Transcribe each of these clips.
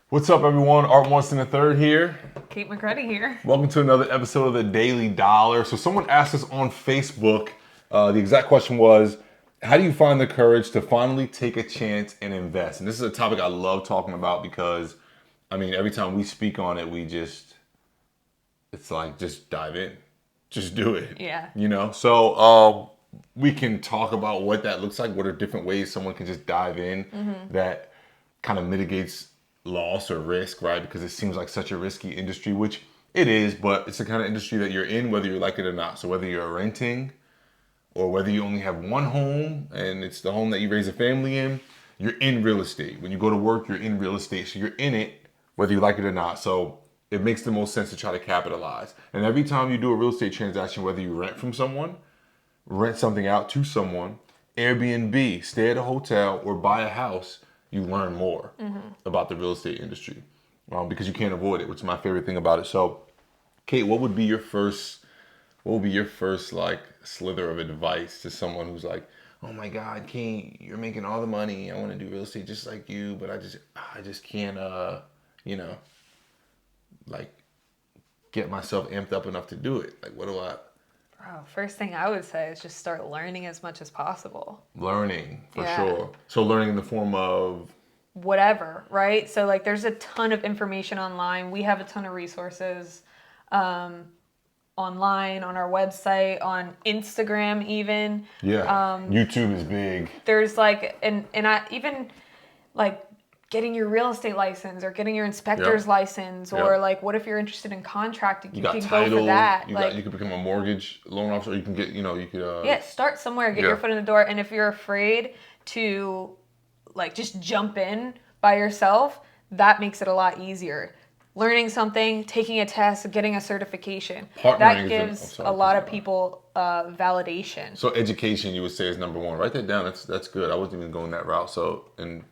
What's up, everyone? Art Winston III here. Cait here. Welcome to another episode of the Daily Dollar. So someone asked us on Facebook, the exact question was, how do you find the courage to finally take a chance and invest? And this is a topic I love talking about because, every time we speak on it, it's like, just dive in. Just do it. Yeah. So we can talk about what that looks like. What are different ways someone can just dive in that kind of mitigates loss or risk, right? Because it seems like such a risky industry, which it is, but it's the kind of industry that you're in, whether you like it or not. So whether you're renting or whether you only have one home and it's the home that you raise a family in, you're in real estate. When you go to work, you're in real estate. So you're in it, whether you like it or not. So it makes the most sense to try to capitalize. And every time you do a real estate transaction, whether you rent from someone, rent something out to someone, Airbnb, stay at a hotel, or buy a house, you learn more about the real estate industry because you can't avoid it, which is my favorite thing about it. So, Cait, what would be your first like slither of advice to someone who's like, oh my God, Cait, you're making all the money. I want to do real estate just like you, but I just can't, like get myself amped up enough to do it. Like, what do I? Bro, first thing I would say is just start learning as much as possible. Learning, for Yeah. sure. So learning in the form of whatever, right? So like there's a ton of information online. We have a ton of resources online, on our website, on Instagram even. YouTube is big. There's like, and I even like getting your real estate license or getting your inspector's license or like what if you're interested in contracting, you can title, go for that. You could become a mortgage loan officer, or you can get, you could start somewhere, get your foot in the door. And if you're afraid to like just jump in by yourself, that makes it a lot easier. Learning something, taking a test, getting a certification, that gives a lot of people validation. So education, you would say, is number one. Write that down. That's good. I wasn't even going that route. So, and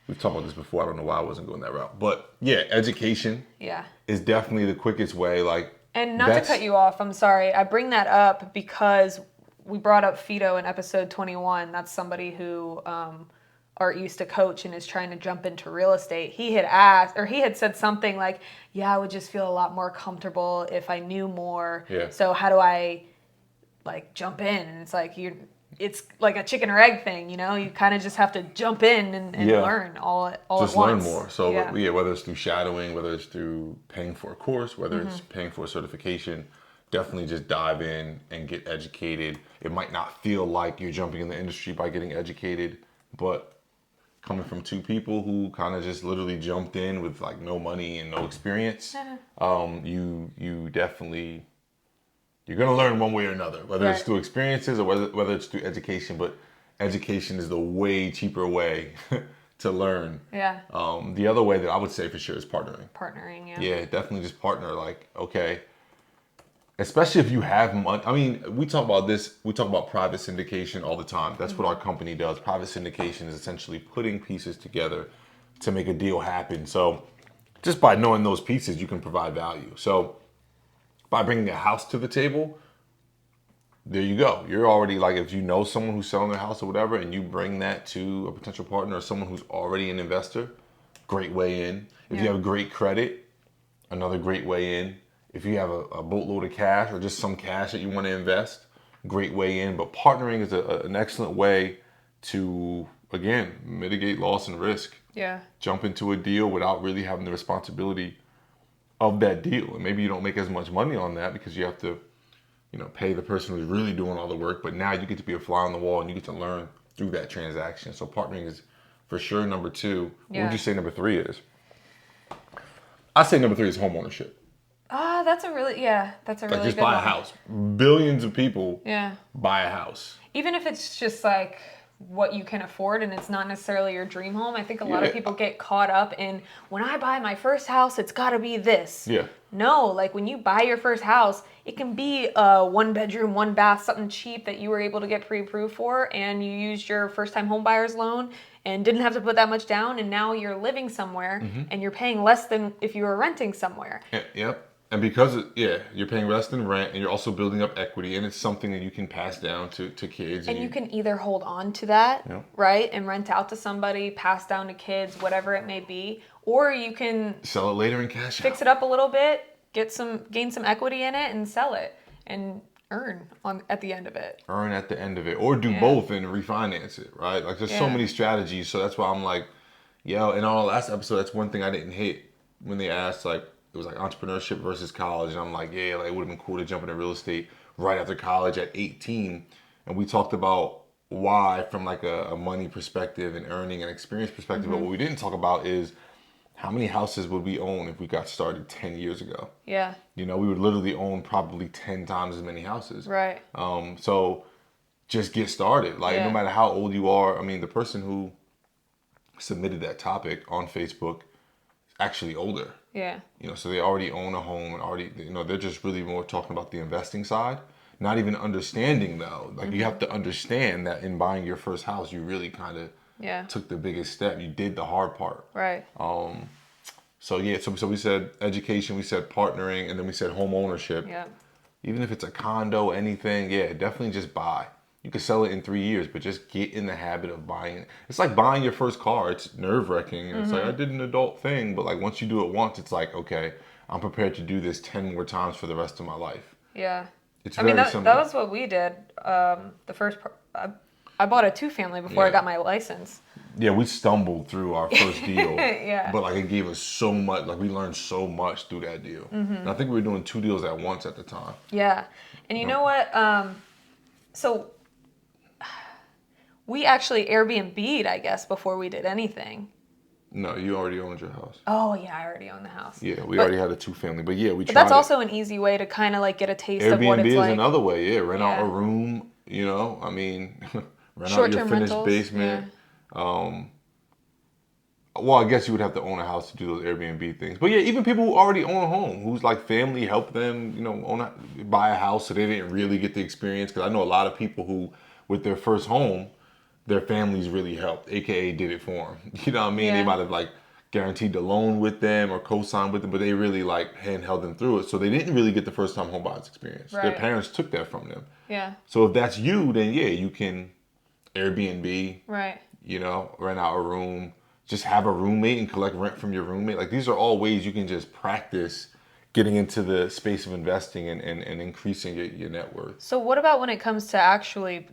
we've talked about this before. I don't know why I wasn't going that route. But yeah, education is definitely the quickest way. And not to cut you off, I'm sorry. I bring that up because we brought up Fido in episode 21. That's somebody who Art used to coach and is trying to jump into real estate. He had said something like, yeah, I would just feel a lot more comfortable if I knew more. Yeah. So how do I like jump in? And it's like it's like a chicken or egg thing, you kind of just have to jump in and learn all at once. Just learn more. So whether it's through shadowing, whether it's through paying for a course, whether it's paying for a certification, definitely just dive in and get educated. It might not feel like you're jumping in the industry by getting educated, but coming from two people who kind of just literally jumped in with like no money and no experience, you definitely, you're going to learn one way or another, whether it's through experiences or whether it's through education, but education is the way cheaper way to learn. Yeah. The other way that I would say for sure is partnering. Partnering, yeah. Yeah, definitely just partner. Like, okay, especially if you have money. We talk about this. We talk about private syndication all the time. That's what our company does. Private syndication is essentially putting pieces together to make a deal happen. So just by knowing those pieces, you can provide value. So by bringing a house to the table, there you go. You're already like, if you know someone who's selling their house or whatever, and you bring that to a potential partner or someone who's already an investor, great way in. If you have great credit, another great way in. If you have a boatload of cash or just some cash that you want to invest, great way in. But partnering is an excellent way to, again, mitigate loss and risk. Yeah. Jump into a deal without really having the responsibility of that deal. And maybe you don't make as much money on that because you have to, pay the person who's really doing all the work. But now you get to be a fly on the wall and you get to learn through that transaction. So partnering is for sure number two. What would you say number three is? I say number three is home ownership. That's a really just good buy one. a house. Billions of people buy a house. Even if it's just like what you can afford and it's not necessarily your dream home. I think a lot of people get caught up in, when I buy my first house, it's got to be this. Yeah. No, like when you buy your first house, it can be a 1 bedroom, 1 bath, something cheap that you were able to get pre-approved for, and you used your first time home buyer's loan and didn't have to put that much down, and now you're living somewhere and you're paying less than if you were renting somewhere. Yep. And because, you're paying less than rent and you're also building up equity, and it's something that you can pass down to kids. And you can either hold on to that, right, and rent out to somebody, pass down to kids, whatever it may be, or you can sell it later in cash fix it up a little bit, gain some equity in it, and sell it and earn at the end of it. Earn at the end of it, or do both and refinance it, right? Like there's so many strategies. So that's why I'm like, yo, in our last episode, that's one thing I didn't hit when they asked, like, it was like entrepreneurship versus college. And I'm like, yeah, like it would have been cool to jump into real estate right after college at 18. And we talked about why from like a money perspective and earning and experience perspective. But what we didn't talk about is how many houses would we own if we got started 10 years ago? Yeah. You know, we would literally own probably 10 times as many houses. Right. So just get started. Like, no matter how old you are. I mean, the person who submitted that topic on Facebook is actually older. Yeah. You know, so they already own a home and already, you know, they're just really more talking about the investing side. Not even understanding, though. Like, you have to understand that in buying your first house, you really kind of took the biggest step. You did the hard part. Right. So we said education, we said partnering, and then we said home ownership. Yeah. Even if it's a condo, anything, definitely just buy. You could sell it in 3 years, but just get in the habit of buying it. It's like buying your first car. It's nerve-wracking. And it's like, I did an adult thing, but like once you do it once, it's like, okay, I'm prepared to do this 10 more times for the rest of my life. Yeah. It's very simple. That was what we did. I bought a 2-family before I got my license. Yeah, we stumbled through our first deal. Yeah. But like it gave us so much, like we learned so much through that deal. And I think we were doing 2 deals at once at the time. Yeah. And you know what? So we actually Airbnb'd, I guess, before we did anything. No, you already owned your house. Oh, yeah, I already owned the house. Yeah, we already had a 2-family. But yeah, we tried. But that's also an easy way to kind of like get a taste of what it's Airbnb like. is another way, rent out a room, you know, I mean, rent out your finished rentals, basement. Well, I guess you would have to own a house to do those Airbnb things. But yeah, even people who already own a home, who's like family help them, you know, buy a house so they didn't really get the experience. Because I know a lot of people who, with their first home, their families really helped, aka did it for them. You know what I mean? They might have like guaranteed the loan with them or co-signed with them, but they really like handheld them through it. So they didn't really get the first time home buyers experience. Their parents took that from them. Yeah. So if that's you, then yeah, you can Airbnb. Right. You know, rent out a room. Just have a roommate and collect rent from your roommate. Like these are all ways you can just practice getting into the space of investing and increasing your net worth. So what about when it comes to actually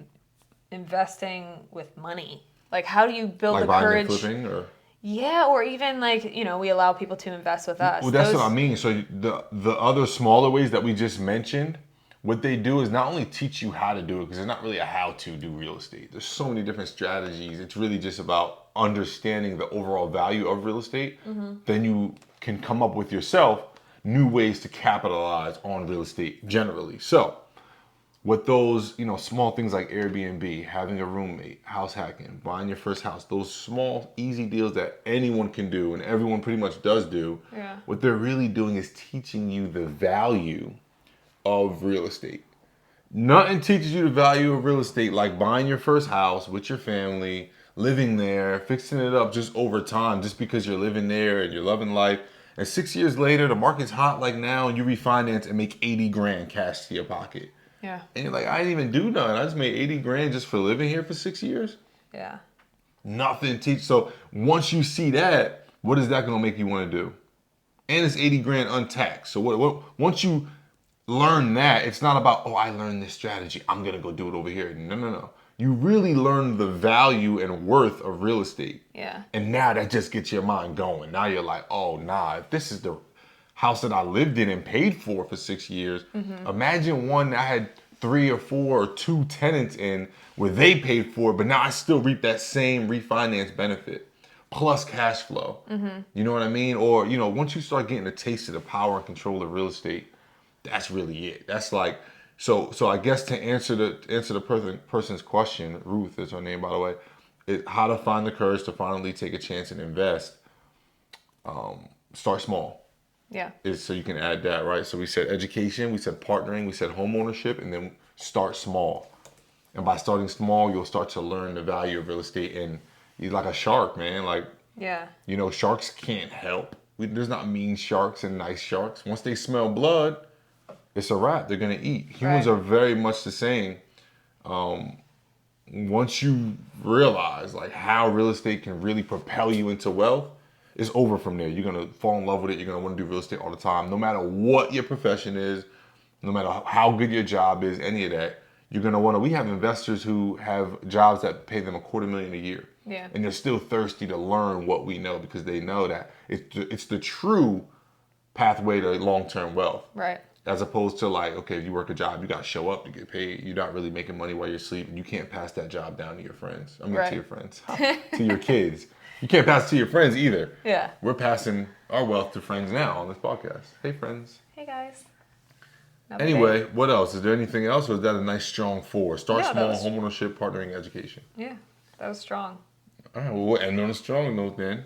investing with money? Like how do you build like the courage? Like buying and flipping or? Yeah, or even like, you know, we allow people to invest with us. Well, that's what I mean. So the other smaller ways that we just mentioned, what they do is not only teach you how to do it, because it's not really a how to do real estate. There's so many different strategies. It's really just about understanding the overall value of real estate. Then you can come up with yourself new ways to capitalize on real estate generally. So with those, you know, small things like Airbnb, having a roommate, house hacking, buying your first house, those small, easy deals that anyone can do and everyone pretty much does do, what they're really doing is teaching you the value of real estate. Nothing teaches you the value of real estate like buying your first house with your family, living there, fixing it up just over time, just because you're living there and you're loving life. And 6 years later, the market's hot like now, and you refinance and make 80 grand cash to your pocket. Yeah. And you're like, I didn't even do nothing. I just made 80 grand just for living here for 6 years. Yeah. Nothing teach. So once you see that, what is that going to make you want to do? And it's 80 grand untaxed. So what once you learn that, it's not about, oh, I learned this strategy, I'm going to go do it over here. No. You really learn the value and worth of real estate. Yeah. And now that just gets your mind going. Now you're like, oh, nah, if this is the house that I lived in and paid for 6 years, imagine one that I had 3 or 4 or 2 tenants in where they paid for it, but now I still reap that same refinance benefit plus cash flow. You know what I mean? Or, you know, once you start getting a taste of the power and control of real estate, that's really it. That's like, so I guess to answer the person's question, Ruth is her name, by the way, is how to find the courage to finally take a chance and invest. Start small. Yeah. So you can add that, right? So we said education, we said partnering, we said home ownership, and then start small. And by starting small, you'll start to learn the value of real estate. And you're like a shark, man. Like, you know, sharks can't help. There's not mean sharks and nice sharks. Once they smell blood, it's a wrap. They're going to eat. Humans are very much the same. Once you realize like how real estate can really propel you into wealth, it's over from there. You're going to fall in love with it. You're going to want to do real estate all the time. No matter what your profession is, no matter how good your job is, any of that, you're going to want to. We have investors who have jobs that pay them $250,000 a year. Yeah. And they're still thirsty to learn what we know because they know that it's the true pathway to long-term wealth. Right. As opposed to like, okay, if you work a job, you got to show up to get paid. You're not really making money while you're sleeping. You can't pass that job down to your friends. I mean, Right. to your friends, to your kids. You can't pass it to your friends either. Yeah. We're passing our wealth to friends now on this podcast. Hey, friends. Hey, guys. Another Anyway, day. what else? Is there anything else, or is that a nice strong 4? Start Yeah, small, that was- homeownership, partnering, education. Yeah, that was strong. All right, well, we'll end on a strong note then.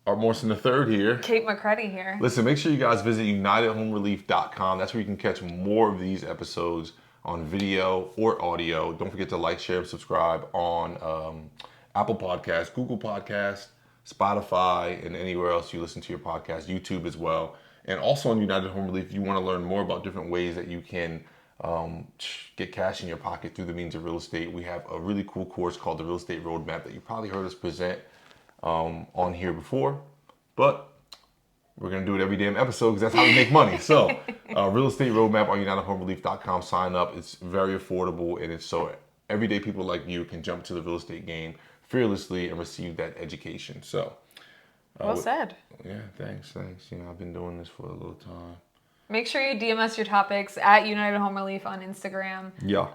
Art Morrison III here. Cait McCready here. Listen, make sure you guys visit UnitedHomeRelief.com. That's where you can catch more of these episodes on video or audio. Don't forget to like, share, and subscribe on Apple Podcasts, Google Podcasts, Spotify, and anywhere else you listen to your podcast, YouTube as well. And also on United Home Relief, if you want to learn more about different ways that you can get cash in your pocket through the means of real estate, we have a really cool course called the Real Estate Roadmap that you probably heard us present on here before, but we're going to do it every damn episode because that's how we make money. So Real Estate Roadmap on UnitedHomeRelief.com. Sign up. It's very affordable, and it's so everyday people like you can jump to the real estate game fearlessly and receive that education. So Well said. yeah, thanks. You know, I've been doing this for a little time. Make sure you DM us your topics at United Home Relief on Instagram. Yeah.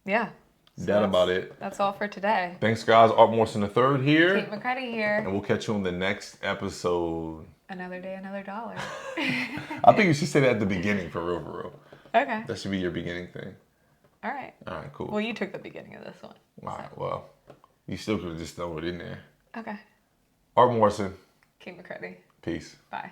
Yeah. So That about it. That's all for today. Thanks, guys. Art Morrison III here. Cait McCready here. And we'll catch you on the next episode. Another day, another dollar. I think you should say that at the beginning for real. Okay. That should be your beginning thing. All right. All right, cool. Well, you took the beginning of this one. All right, well, you still could have just thrown it in there. Okay. Art Morrison. Cait McCready. Peace. Bye.